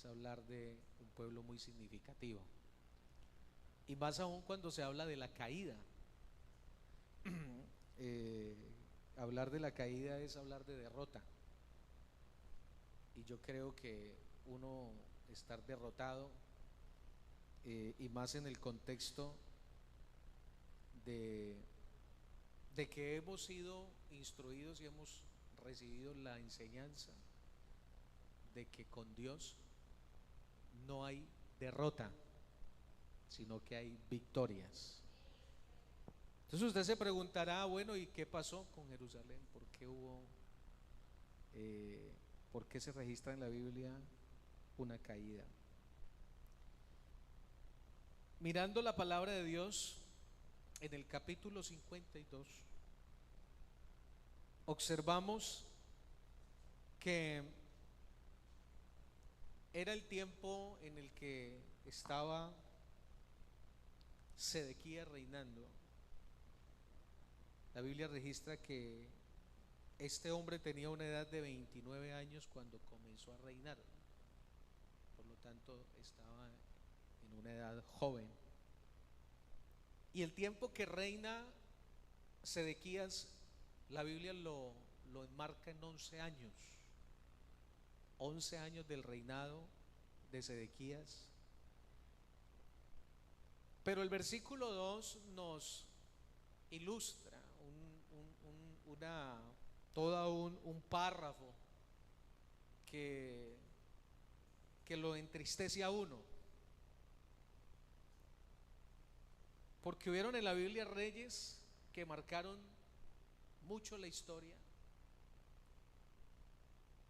hablar de un pueblo muy significativo. Y más aún cuando se habla de la caída. Hablar de la caída es hablar de derrota. Y yo creo que uno estar derrotado, y más en el contexto de, de que hemos sido instruidos y hemos recibido la enseñanza de que con Dios no hay derrota, sino que hay victorias. Entonces usted se preguntará, bueno, ¿y qué pasó con Jerusalén? ¿Por qué se registra en la Biblia una caída? Mirando la palabra de Dios en el capítulo 52, observamos que era el tiempo en el que estaba Sedequías reinando. La Biblia registra que este hombre tenía una edad de 29 años cuando comenzó a reinar. Por lo tanto, estaba en una edad joven. Y el tiempo que reina Sedequías, la Biblia lo enmarca en 11 años. 11 años del reinado de Sedequías. Pero el versículo 2 nos ilustra un párrafo que lo entristece a uno. Porque hubieron en la Biblia reyes que marcaron mucho la historia,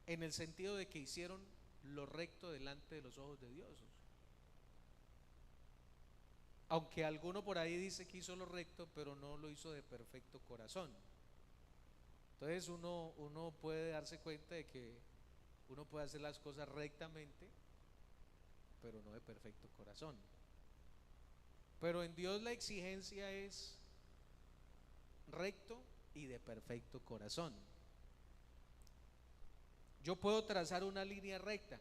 en el sentido de que hicieron lo recto delante de los ojos de Dios. Aunque alguno por ahí dice que hizo lo recto, pero no lo hizo de perfecto corazón. Entonces uno puede darse cuenta de que uno puede hacer las cosas rectamente, pero no de perfecto corazón. Pero en Dios la exigencia es recto y de perfecto corazón. Yo puedo trazar una línea recta,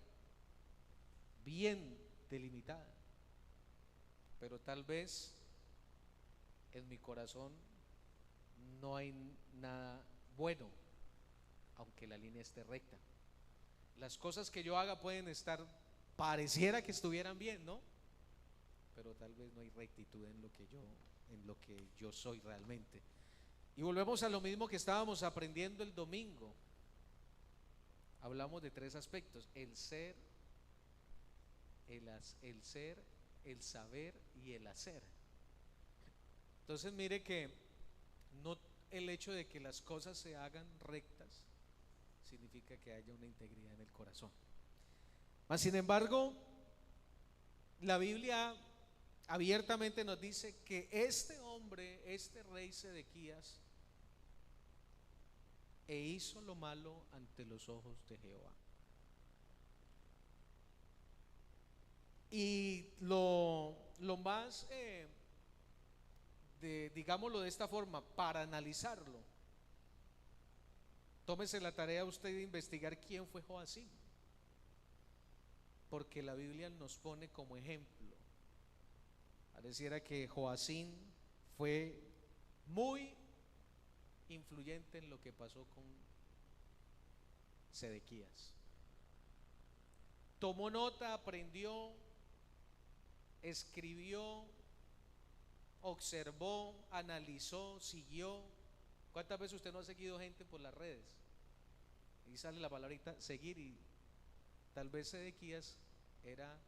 bien delimitada, pero tal vez en mi corazón no hay nada bueno, aunque la línea esté recta. Las cosas que yo haga pueden estar, pareciera que estuvieran bien, ¿no? Pero tal vez no hay rectitud en lo que yo soy realmente. Y volvemos a lo mismo que estábamos aprendiendo el domingo. Hablamos de tres aspectos: el ser, el saber y el hacer. Entonces mire que no el hecho de que las cosas se hagan rectas significa que haya una integridad en el corazón. Mas sin embargo, la Biblia abiertamente nos dice que este hombre, este rey Sedequías, hizo lo malo ante los ojos de Jehová. Y lo más, digámoslo de esta forma, para analizarlo, tómese la tarea usted de investigar quién fue Joacim, porque la Biblia nos pone como ejemplo. Pareciera que Joacim fue muy influyente en lo que pasó con Sedequías. Tomó nota, aprendió, escribió, observó, analizó, siguió. ¿Cuántas veces usted no ha seguido gente por las redes? Y sale la palabrita seguir, y tal vez Sedequías era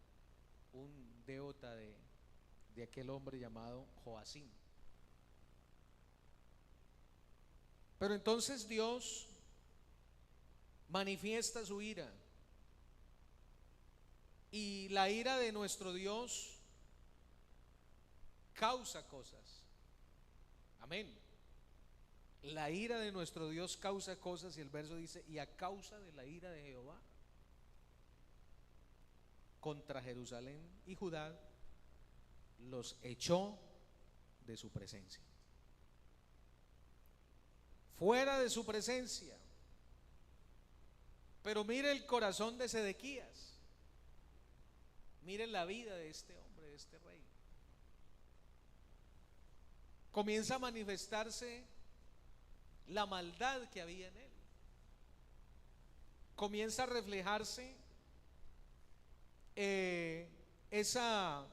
un déota de aquel hombre llamado Joacim. Pero entonces Dios manifiesta su ira, y la ira de nuestro Dios causa cosas. Amén. La ira de nuestro Dios causa cosas, y el verso dice: y a causa de la ira de Jehová contra Jerusalén y Judá, los echó de su presencia. Fuera de su presencia. Pero mire el corazón de Sedequías. Miren la vida de este hombre, de este rey. Comienza a manifestarse la maldad que había en él. Comienza a reflejarse esa,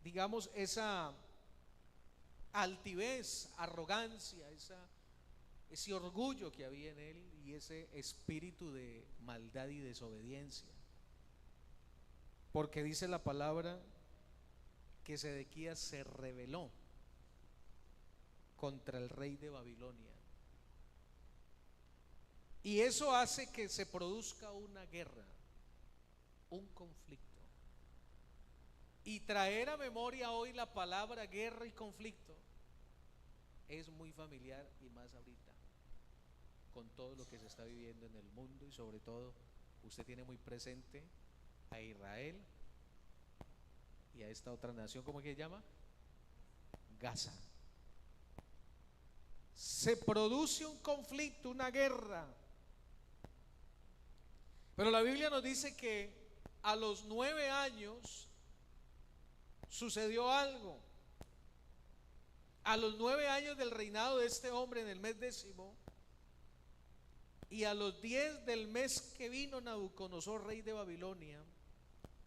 digamos, esa altivez, arrogancia, ese orgullo que había en él y ese espíritu de maldad y desobediencia. Porque dice la palabra que Sedequías se rebeló contra el rey de Babilonia. Y eso hace que se produzca una guerra, un conflicto. Y traer a memoria hoy la palabra guerra y conflicto es muy familiar, y más ahorita, con todo lo que se está viviendo en el mundo, y sobre todo usted tiene muy presente a Israel y a esta otra nación, ¿cómo que se llama? Gaza. Se produce un conflicto, una guerra. Pero la Biblia nos dice que a los 9 años sucedió algo. A los 9 años del reinado de este hombre, en el mes 10º, y a los 10 del mes que vino Nabucodonosor, rey de Babilonia,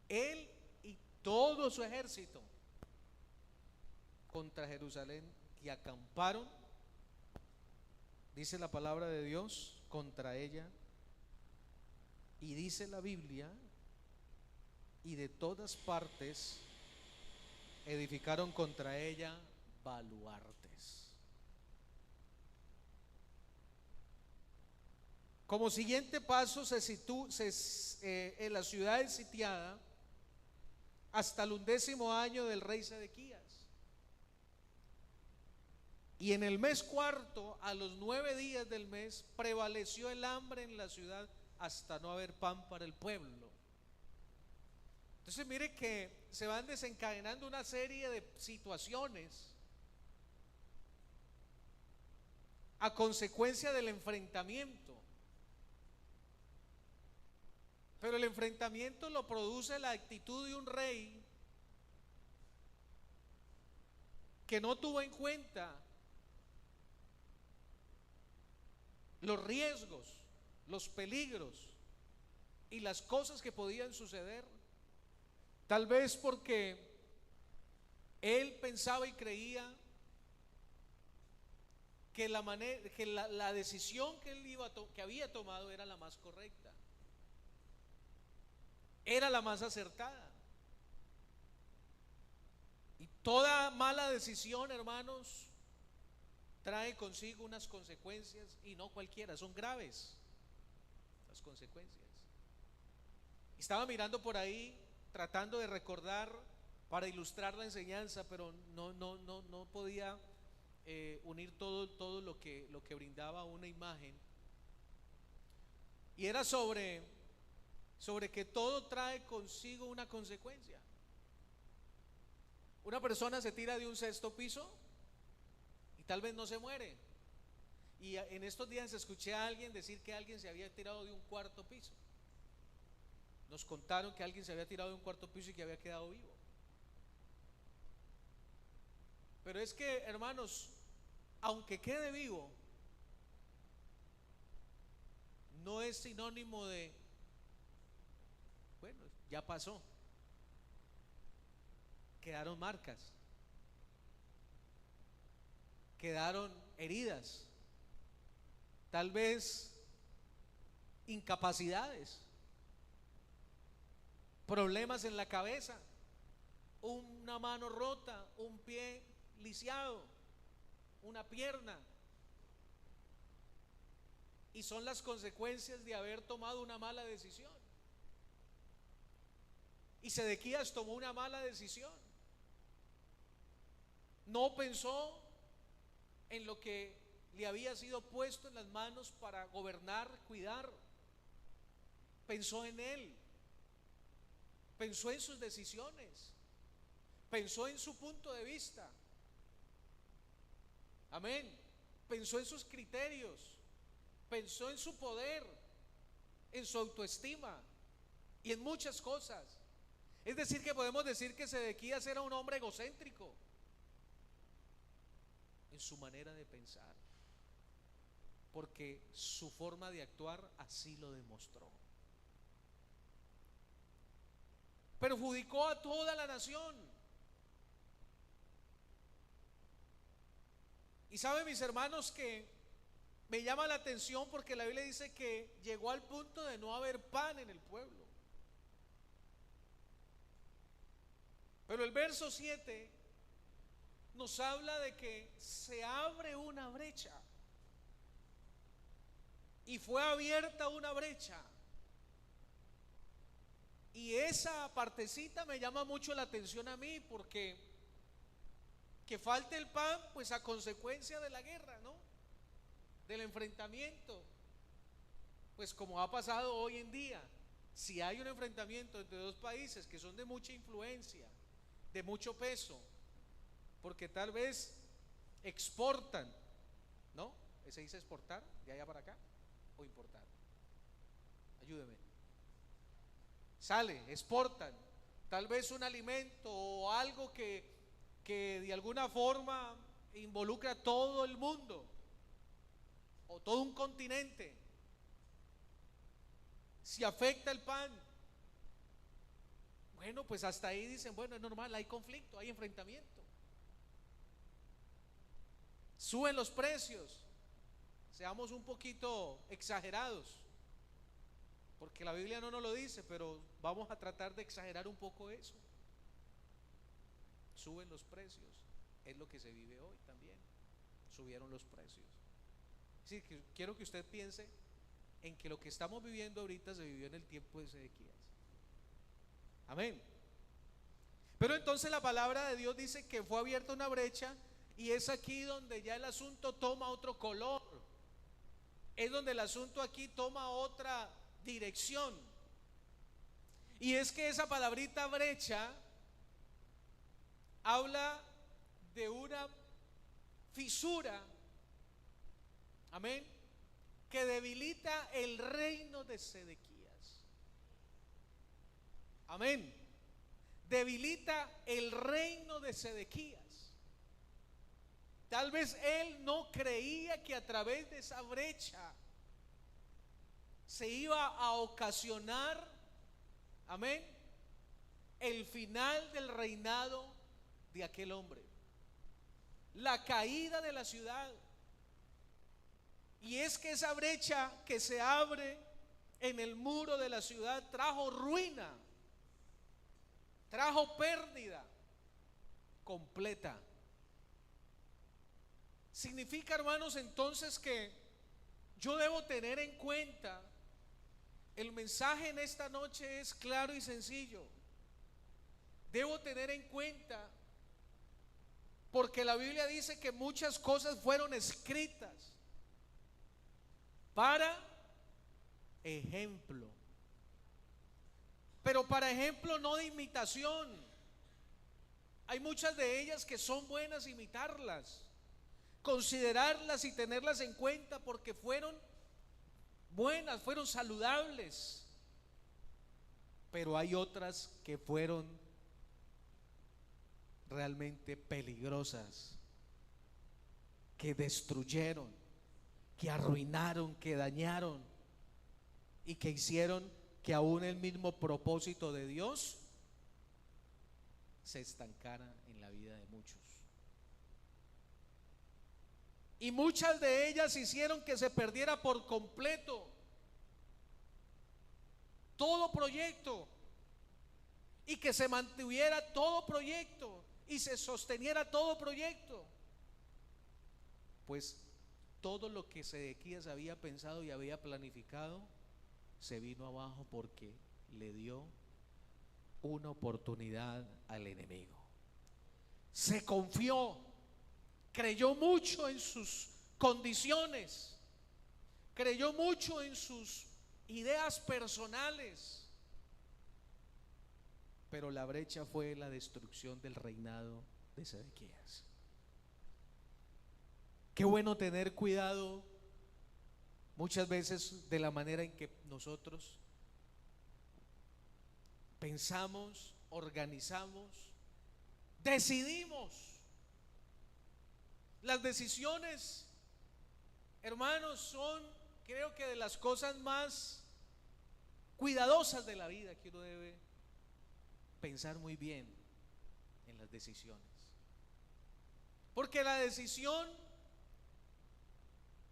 él y todo su ejército contra Jerusalén, y acamparon, dice la palabra de Dios, contra ella. Y dice la Biblia, y de todas partes edificaron contra ella baluartes. Como siguiente paso en la ciudad es sitiada hasta el 11º año del rey Sedequías. Y en el mes cuarto, a los 9 días del mes, prevaleció el hambre en la ciudad hasta no haber pan para el pueblo. Entonces mire que se van desencadenando una serie de situaciones a consecuencia del enfrentamiento. Pero el enfrentamiento lo produce la actitud de un rey que no tuvo en cuenta los riesgos, los peligros y las cosas que podían suceder. Tal vez porque él pensaba y creía que la decisión que él que había tomado era la más correcta, era la más acertada. Y toda mala decisión, hermanos, trae consigo unas consecuencias, y no cualquiera, son graves las consecuencias. Estaba mirando por ahí, tratando de recordar para ilustrar la enseñanza, pero no podía unir todo lo que brindaba una imagen. Y era sobre que todo trae consigo una consecuencia. Una persona se tira de un 6º piso y tal vez no se muere. Y en estos días escuché a alguien decir que alguien se había tirado de un 4º piso. Nos contaron que alguien se había tirado de un 4º piso y que había quedado vivo. Pero es que, hermanos, aunque quede vivo, no es sinónimo de, bueno, ya pasó. Quedaron marcas, quedaron heridas, tal vez incapacidades, problemas en la cabeza, una mano rota, un pie lisiado, una pierna. Y son las consecuencias de haber tomado una mala decisión. Y Sedequías tomó una mala decisión. No pensó en lo que le había sido puesto en las manos para gobernar, cuidar. Pensó en él, pensó en sus decisiones, pensó en su punto de vista. Amén. Pensó en sus criterios, pensó en su poder, en su autoestima y en muchas cosas. Es decir, que podemos decir que Sedequías era un hombre egocéntrico en su manera de pensar, porque su forma de actuar así lo demostró. Perjudicó a toda la nación. Y saben, mis hermanos, que me llama la atención porque la Biblia dice que llegó al punto de no haber pan en el pueblo. Pero el verso 7 nos habla de que se abre una brecha. Y fue abierta una brecha. Y esa partecita me llama mucho la atención a mí, porque que falte el pan, pues a consecuencia de la guerra, ¿no? Del enfrentamiento. Pues como ha pasado hoy en día, si hay un enfrentamiento entre dos países que son de mucha influencia, de mucho peso, porque tal vez exportan, ¿no? ¿Se dice exportar de allá para acá o importar? Ayúdeme. Sale, exportan, tal vez un alimento o algo que de alguna forma involucra a todo el mundo o todo un continente. Si afecta el pan, bueno, pues hasta ahí dicen, bueno, es normal, hay conflicto, hay enfrentamiento. Suben los precios, seamos un poquito exagerados, porque la Biblia no nos lo dice, pero vamos a tratar de exagerar un poco eso. Suben los precios, es lo que se vive hoy también. Subieron los precios. Sí, quiero que usted piense en que lo que estamos viviendo ahorita se vivió en el tiempo de Sedequías. Amén. Pero entonces la palabra de Dios dice que fue abierta una brecha, y es aquí donde ya el asunto toma otro color. Es donde el asunto aquí toma otra dirección. Y es que esa palabrita brecha habla de una fisura, amén, que debilita el reino de Sedequías. Amén. Debilita el reino de Sedequías. Tal vez él no creía que a través de esa brecha se iba a ocasionar, amén, el final del reinado de aquel hombre, la caída de la ciudad. Y es que esa brecha que se abre en el muro de la ciudad trajo ruina, trajo pérdida completa. Significa, hermanos, entonces que yo debo tener en cuenta, el mensaje en esta noche es claro y sencillo. Debo tener en cuenta, porque la Biblia dice que muchas cosas fueron escritas para ejemplo, pero para ejemplo no de imitación. Hay muchas de ellas que son buenas imitarlas, considerarlas y tenerlas en cuenta, porque fueron buenas, fueron saludables. Pero hay otras que fueron realmente peligrosas, que destruyeron, que arruinaron, que dañaron, y que hicieron que aún el mismo propósito de Dios se estancara en la vida de muchos. Y muchas de ellas hicieron que se perdiera por completo todo proyecto, y que se mantuviera todo proyecto y se sosteniera todo proyecto. Pues todo lo que Sedequías había pensado y había planificado se vino abajo, porque le dio una oportunidad al enemigo. Se confió, creyó mucho en sus condiciones, creyó mucho en sus ideas personales, pero la brecha fue la destrucción del reinado de Sedequías. Qué bueno tener cuidado muchas veces de la manera en que nosotros pensamos organizamos, decidimos. Las decisiones, hermanos, son, creo que, de las cosas más cuidadosas de la vida, que uno debe pensar muy bien en las decisiones. Porque la decisión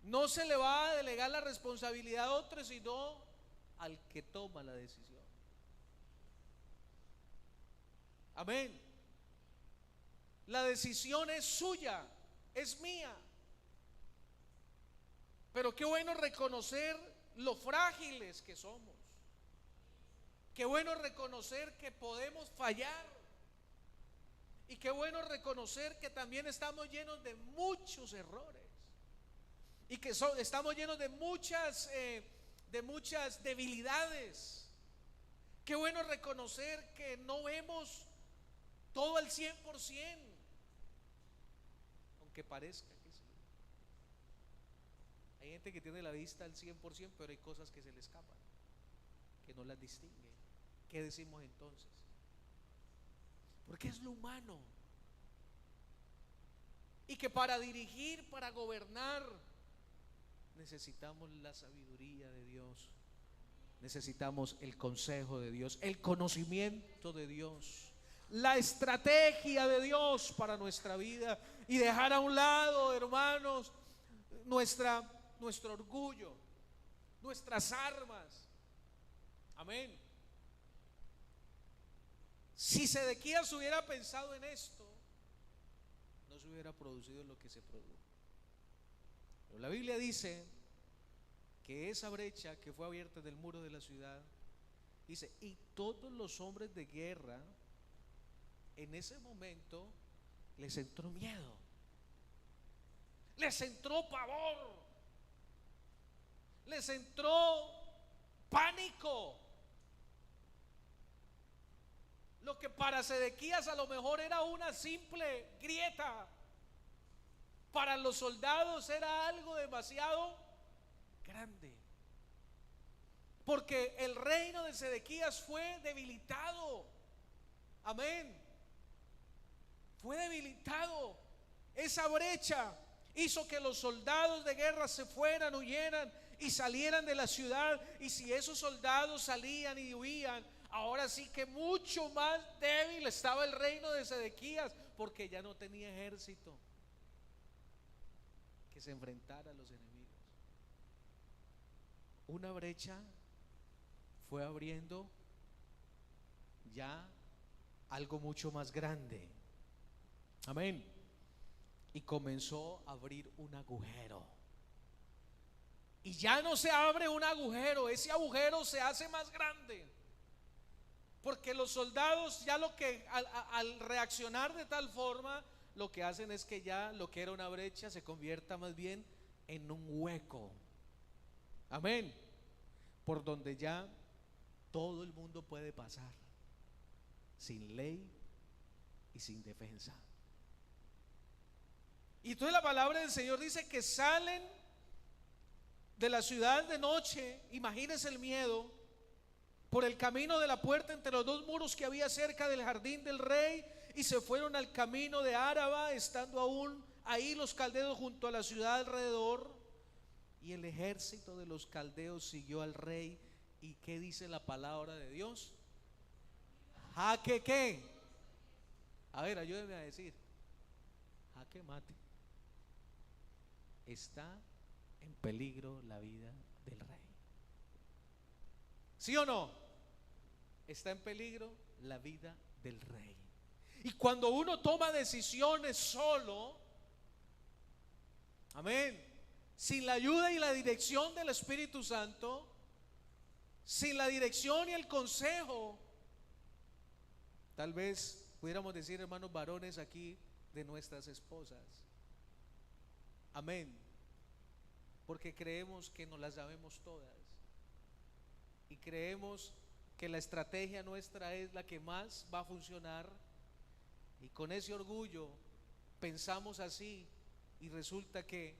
no se le va a delegar la responsabilidad a otro, sino al que toma la decisión. Amén. La decisión es suya, es mía. Pero qué bueno reconocer lo frágiles que somos. Qué bueno reconocer que podemos fallar. Y qué bueno reconocer que también estamos llenos de muchos errores. Y que estamos llenos de muchas debilidades. Qué bueno reconocer que no vemos todo al 100%, aunque parezca que sí. Hay gente que tiene la vista al 100%, pero hay cosas que se le escapan, que no las distingue. ¿Qué decimos entonces? Porque es lo humano. Y que para dirigir, para gobernar, necesitamos la sabiduría de Dios. Necesitamos el consejo de Dios, el conocimiento de Dios, la estrategia de Dios para nuestra vida. Y dejar a un lado, hermanos, nuestro orgullo, nuestras armas. Amén. Si Sedequías hubiera pensado en esto, no se hubiera producido lo que se produjo. Pero la Biblia dice que esa brecha que fue abierta del muro de la ciudad, dice, y todos los hombres de guerra en ese momento les entró miedo, les entró pavor, les entró pánico. Lo que para Sedequías a lo mejor era una simple grieta, para los soldados era algo demasiado grande. Porque el reino de Sedequías fue debilitado. Amén. Fue debilitado. Esa brecha hizo que los soldados de guerra se fueran, huyeran y salieran de la ciudad. Y si esos soldados salían y huían, ahora sí que mucho más débil estaba el reino de Sedequías, porque ya no tenía ejército que se enfrentara a los enemigos. Una brecha fue abriendo ya algo mucho más grande. Amén. Y comenzó a abrir un agujero. Y ya no se abre un agujero, ese agujero se hace más grande. Porque los soldados ya al reaccionar de tal forma, lo que hacen es que ya lo que era una brecha se convierta más bien en un hueco. Amén. Por donde ya todo el mundo puede pasar, sin ley y sin defensa. Y entonces la palabra del Señor dice que salen de la ciudad de noche. Imagínense el miedo. Por el camino de la puerta entre los dos muros que había cerca del jardín del rey, y se fueron al camino de Araba, estando aún ahí los caldeos junto a la ciudad alrededor. Y el ejército de los caldeos siguió al rey. ¿Y qué dice la palabra de Dios? Jaque qué. A ver, ayúdeme a decir. Jaque mate. Está en peligro la vida del rey. ¿Sí o no? Está en peligro la vida del rey. Y cuando uno toma decisiones solo, amén, sin la ayuda y la dirección del Espíritu Santo, sin la dirección y el consejo, tal vez pudiéramos decir, hermanos varones aquí, de nuestras esposas, amén, porque creemos que nos las sabemos todas y creemos que la estrategia nuestra es la que más va a funcionar, y con ese orgullo pensamos así, y resulta que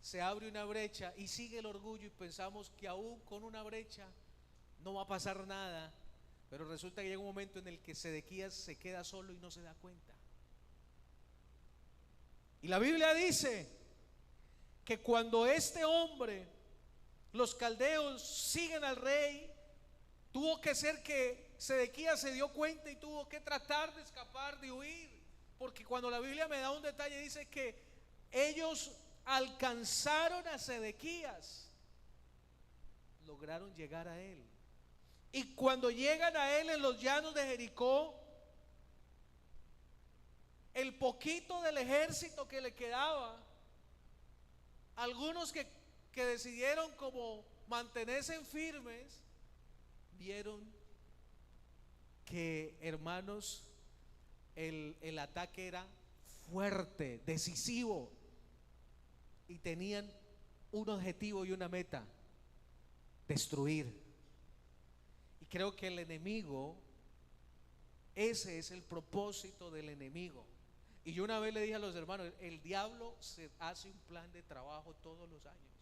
se abre una brecha y sigue el orgullo, y pensamos que aún con una brecha no va a pasar nada, Pero resulta que llega un momento en el que Sedequías se queda solo y no se da cuenta. Y la Biblia dice que cuando este hombre, los caldeos siguen al rey, tuvo que ser que Sedequías se dio cuenta y tuvo que tratar de escapar, de huir. Porque cuando la Biblia me da un detalle, dice que ellos alcanzaron a Sedequías, lograron llegar a él. Y cuando llegan a él en los llanos de Jericó, el poquito del ejército que le quedaba, algunos que decidieron como mantenerse firmes, vieron que, hermanos, el ataque era fuerte, decisivo, y tenían un objetivo y una meta: destruir. Y creo que el enemigo, ese es el propósito del enemigo. Y yo una vez le dije a los hermanos, el diablo se hace un plan de trabajo todos los años,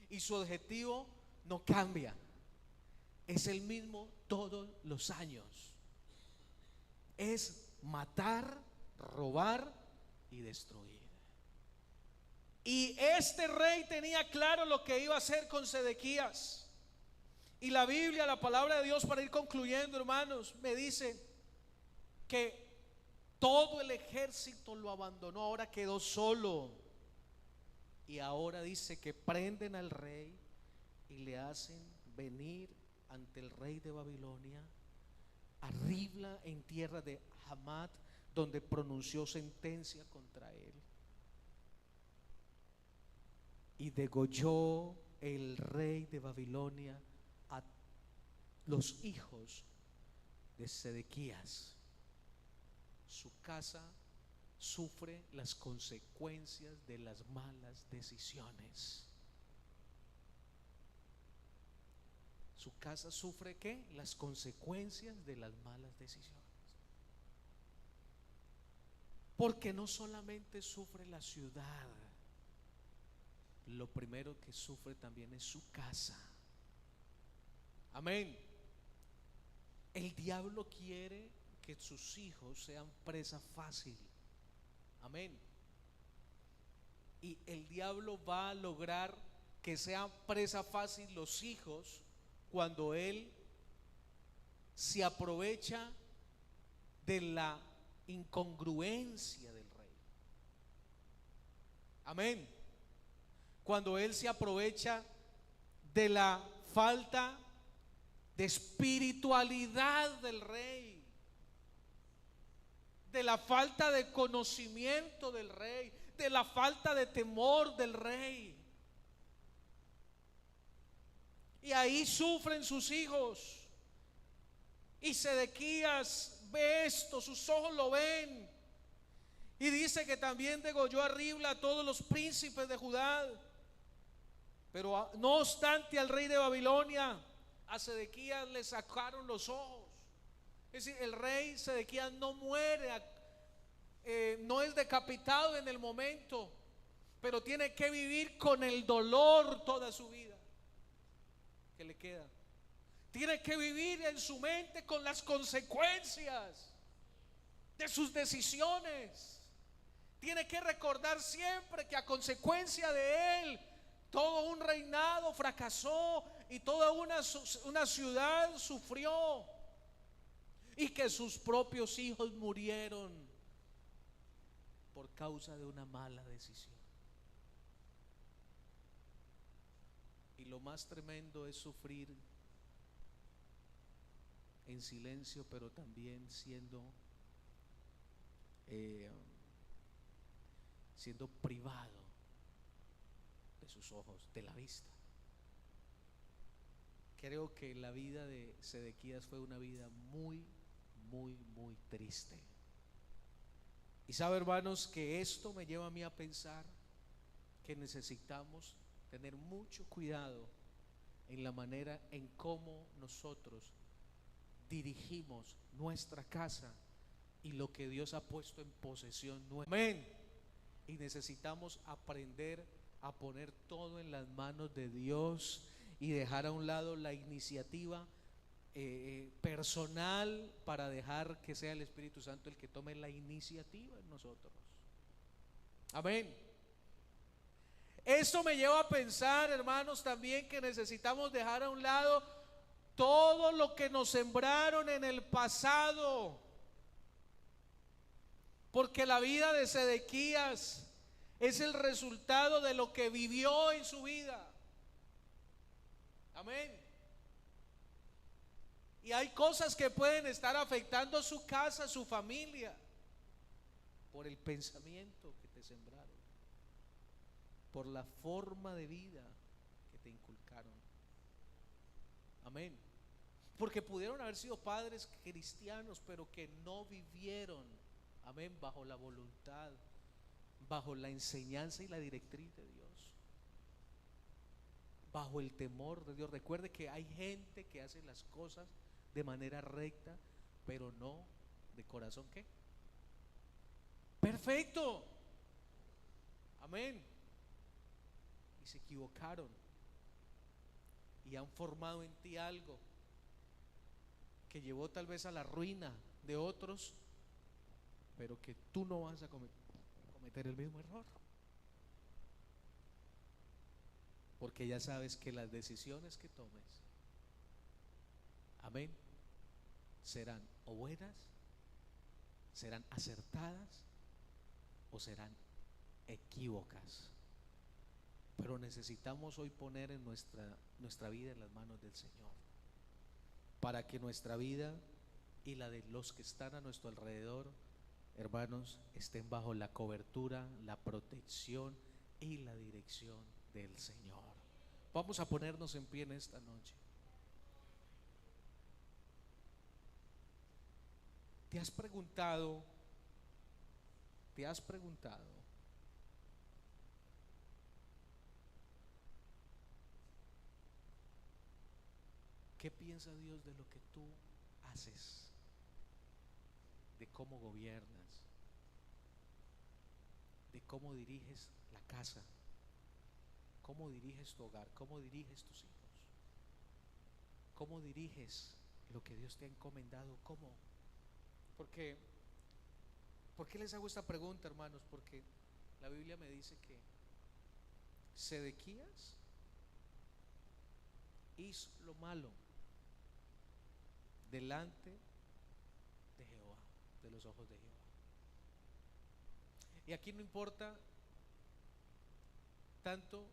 y su objetivo no cambia, es el mismo todos los años: es matar, robar y destruir. Y este rey tenía claro lo que iba a hacer con Sedequías. Y la Biblia, la palabra de Dios, para ir concluyendo, hermanos, me dice que todo el ejército lo abandonó, ahora quedó solo. Y ahora dice que prenden al rey y le hacen venir ante el rey de Babilonia, a Ribla, en tierra de Hamat, donde pronunció sentencia contra él. Y degolló el rey de Babilonia a los hijos de Sedequías. Su casa sufre las consecuencias de las malas decisiones. Su casa sufre ¿qué? Las consecuencias de las malas decisiones. Porque no solamente sufre la ciudad, lo primero que sufre también es su casa. Amén. El diablo quiere que sus hijos sean presa fácil. Amén. Y el diablo va a lograr que sean presa fácil los hijos cuando él se aprovecha de la incongruencia del rey. Amén. Cuando él se aprovecha de la falta de espiritualidad del rey, de la falta de conocimiento del rey, de la falta de temor del rey. Y ahí sufren sus hijos. Y Sedequías ve esto, sus ojos lo ven. Y dice que también degolló a Ribla a todos los príncipes de Judá. Pero no obstante, al rey de Babilonia, a Sedequías le sacaron los ojos. Es decir, el rey Sedequías no muere, no es decapitado en el momento, pero tiene que vivir con el dolor toda su vida que le queda. Tiene que vivir en su mente con las consecuencias de sus decisiones. Tiene que recordar siempre que a consecuencia de él todo un reinado fracasó y toda una ciudad sufrió, y que sus propios hijos murieron por causa de una mala decisión. Y lo más tremendo es sufrir en silencio, pero también siendo privado de sus ojos, de la vista. Creo que la vida de Sedequías fue una vida muy, muy, muy triste. Y sabe, hermanos, que esto me lleva a mí a pensar que necesitamos tener mucho cuidado en la manera en cómo nosotros dirigimos nuestra casa y lo que Dios ha puesto en posesión nuestra. Amén. Y necesitamos aprender a poner todo en las manos de Dios y dejar a un lado la iniciativa personal para dejar que sea el Espíritu Santo el que tome la iniciativa en nosotros. Amén. Esto me lleva a pensar, hermanos, también que necesitamos dejar a un lado todo lo que nos sembraron en el pasado, porque la vida de Sedequías es el resultado de lo que vivió en su vida. Amén. Y hay cosas que pueden estar afectando su casa, su familia, por el pensamiento que te sembraron, por la forma de vida que te inculcaron. Amén. Porque pudieron haber sido padres cristianos, pero que no vivieron, amén, bajo la voluntad, bajo la enseñanza y la directriz de Dios, bajo el temor de Dios. Recuerde que hay gente que hace las cosas de manera recta, pero no de corazón, ¿qué? Perfecto. Amén. Y se equivocaron y han formado en ti algo que llevó tal vez a la ruina de otros, pero que tú no vas a cometer el mismo error, porque ya sabes que las decisiones que tomes, amén, serán o buenas, serán acertadas o serán equívocas. Pero necesitamos hoy poner en nuestra vida en las manos del Señor, para que nuestra vida y la de los que están a nuestro alrededor, hermanos, estén bajo la cobertura, la protección y la dirección del Señor. Vamos a ponernos en pie en esta noche. ¿Te has preguntado qué piensa Dios de lo que tú haces, de cómo gobiernas, de cómo diriges la casa, cómo diriges tu hogar, cómo diriges tus hijos, cómo diriges lo que Dios te ha encomendado? ¿Cómo? Porque, ¿por qué les hago esta pregunta, hermanos? Porque la Biblia me dice que Sedequías hizo lo malo delante de Jehová, de los ojos de Jehová. Y aquí no importa tanto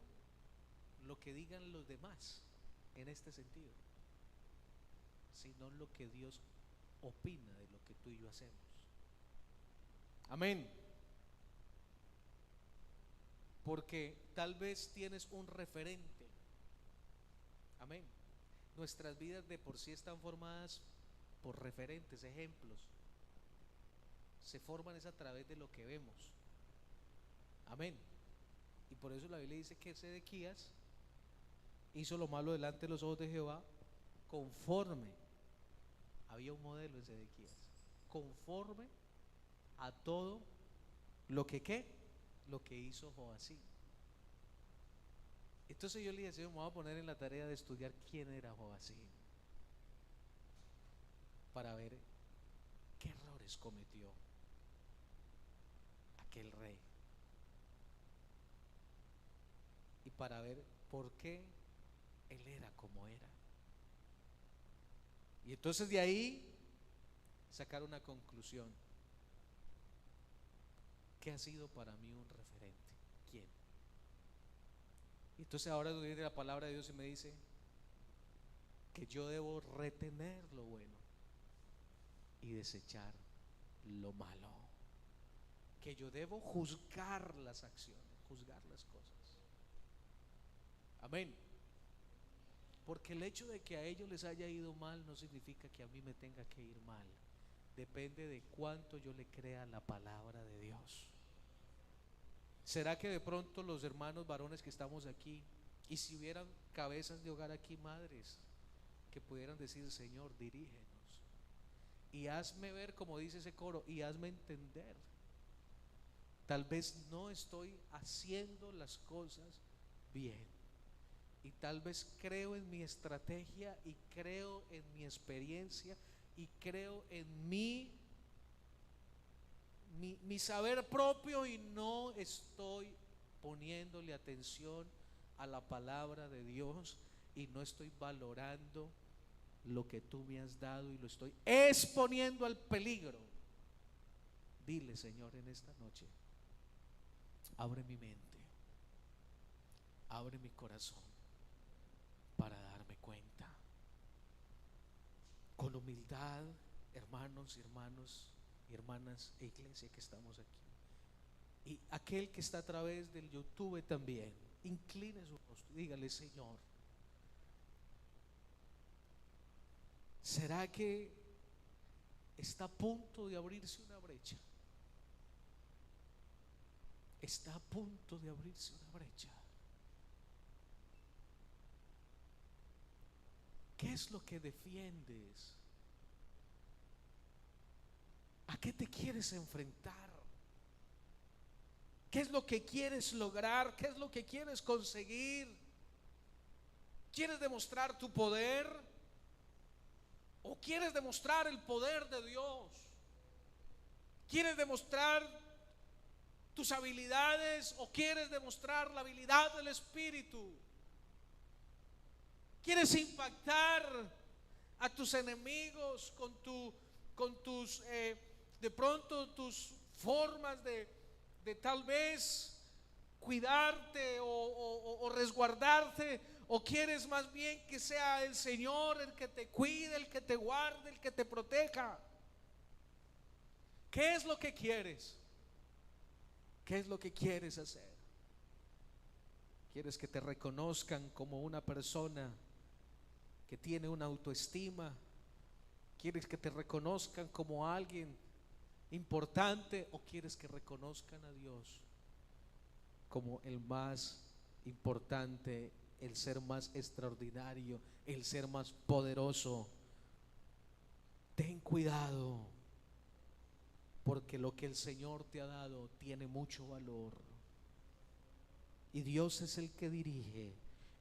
lo que digan los demás en este sentido, sino lo que Dios opina de lo que tú y yo hacemos. Amén. Porque tal vez tienes un referente. Amén. Nuestras vidas de por sí están formadas por referentes, ejemplos. Se forman es a través de lo que vemos. Amén. Y por eso la Biblia dice que Sedequías hizo lo malo delante de los ojos de Jehová, conforme, había un modelo en Sedequías, conforme a todo lo que ¿qué? Lo que hizo Joacim. Entonces yo le dije, Señor, me voy a poner en la tarea de estudiar quién era Joacim, para ver qué errores cometió aquel rey, y para ver por qué él era como era. Y entonces de ahí sacar una conclusión. ¿Qué ha sido para mí un referente? ¿Quién? Y entonces ahora viene la palabra de Dios y me dice que yo debo retener lo bueno y desechar lo malo, que yo debo juzgar las acciones, juzgar las cosas. Amén. Porque el hecho de que a ellos les haya ido mal no significa que a mí me tenga que ir mal. Depende de cuánto yo le crea la palabra de Dios. ¿Será que de pronto los hermanos varones que estamos aquí, y si hubieran cabezas de hogar aquí, madres, que pudieran decir: Señor, dirígenos y hazme ver, como dice ese coro, y hazme entender, tal vez no estoy haciendo las cosas bien, y tal vez creo en mi estrategia y creo en mi experiencia y creo en mi saber propio, y no estoy poniéndole atención a la palabra de Dios y no estoy valorando lo que tú me has dado y lo estoy exponiendo al peligro. Dile: Señor, en esta noche abre mi mente, abre mi corazón para darme cuenta. Con humildad, hermanos y hermanas e iglesia que estamos aquí, y aquel que está a través del YouTube también, incline su rostro, dígale: Señor, ¿será que está a punto de abrirse una brecha? Está a punto de abrirse una brecha. ¿Qué es lo que defiendes? ¿A qué te quieres enfrentar? ¿Qué es lo que quieres lograr? ¿Qué es lo que quieres conseguir? ¿Quieres demostrar tu poder? ¿O quieres demostrar el poder de Dios? ¿Quieres demostrar tus habilidades o quieres demostrar la habilidad del Espíritu? ¿Quieres impactar a tus enemigos con tus de pronto tus formas de tal vez cuidarte o resguardarte? ¿O quieres más bien que sea el Señor el que te cuide, el que te guarde, el que te proteja? ¿Qué es lo que quieres? ¿Qué es lo que quieres hacer? ¿Quieres que te reconozcan como una persona que tiene una autoestima? ¿Quieres que te reconozcan como alguien importante? ¿O quieres que reconozcan a Dios como el más importante, el ser más extraordinario, el ser más poderoso? Ten cuidado, porque lo que el Señor te ha dado tiene mucho valor, y Dios es el que dirige,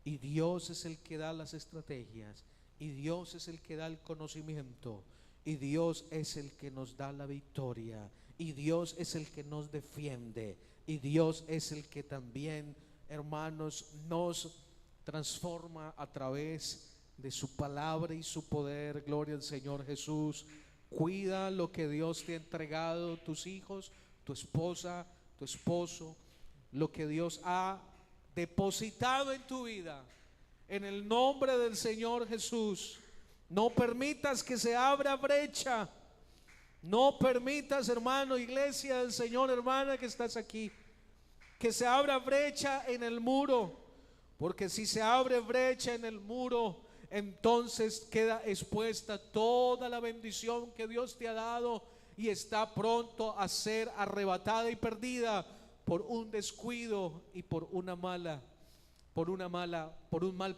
y Dios es el que da las estrategias, y Dios es el que da el conocimiento, y Dios es el que nos da la victoria, y Dios es el que nos defiende, y Dios es el que también, hermanos, nos transforma a través de su palabra y su poder. Gloria al Señor Jesús. Cuida lo que Dios te ha entregado, tus hijos, tu esposa, tu esposo, lo que Dios ha depositado en tu vida, en el nombre del Señor Jesús. No permitas que se abra brecha. No permitas, hermano, iglesia del Señor, hermana que estás aquí, que se abra brecha en el muro, porque si se abre brecha en el muro, entonces queda expuesta toda la bendición que Dios te ha dado, y está pronto a ser arrebatada y perdida por un descuido y por un mal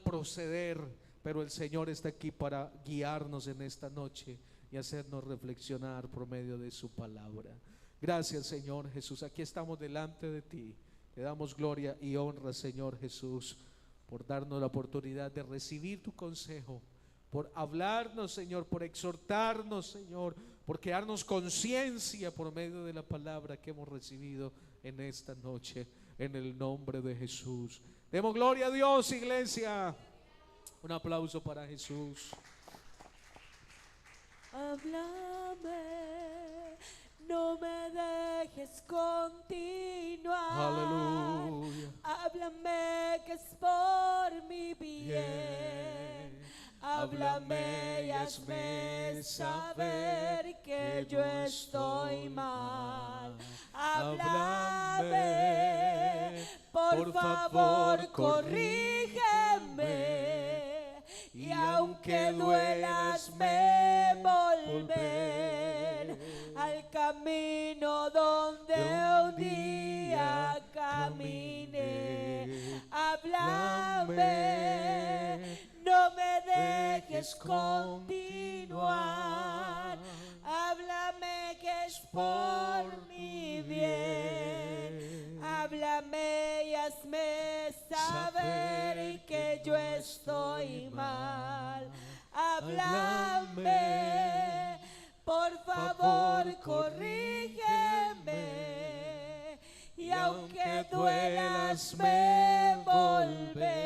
proceder. Pero el Señor está aquí para guiarnos en esta noche y hacernos reflexionar por medio de su palabra. Gracias, Señor Jesús. Aquí estamos delante de ti. Te damos gloria y honra, Señor Jesús, por darnos la oportunidad de recibir tu consejo, por hablarnos, Señor, por exhortarnos, Señor, por crearnos conciencia por medio de la palabra que hemos recibido en esta noche, en el nombre de Jesús. Demos gloria a Dios, iglesia. Un aplauso para Jesús. Háblame, no me dejes continuar. Aleluya. Háblame, que es por mi bien. Háblame y hazme saber que yo estoy mal. Háblame, por favor, corrígeme. Y aunque duela, hazme volver al camino donde un día caminé. Háblame, no me dejes continuar. Háblame, que es por mi bien. Háblame y hazme saber que yo favor, corrígeme, y aunque duela, hazme volver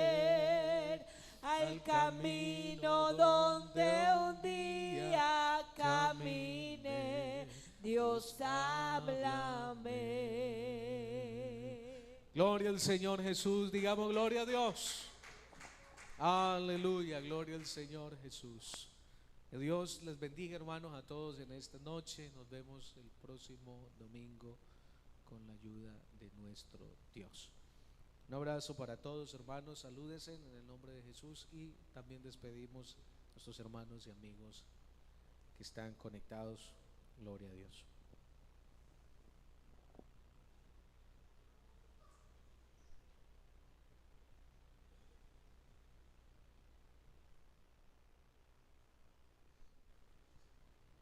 al camino donde un día caminé. Dios, háblame. Gloria al Señor Jesús, digamos gloria a Dios. Aleluya, gloria al Señor Jesús. Que Dios les bendiga, hermanos, a todos en esta noche. Nos vemos el próximo domingo con la ayuda de nuestro Dios. Un abrazo para todos, hermanos. Salúdense en el nombre de Jesús y también despedimos a nuestros hermanos y amigos que están conectados. Gloria a Dios.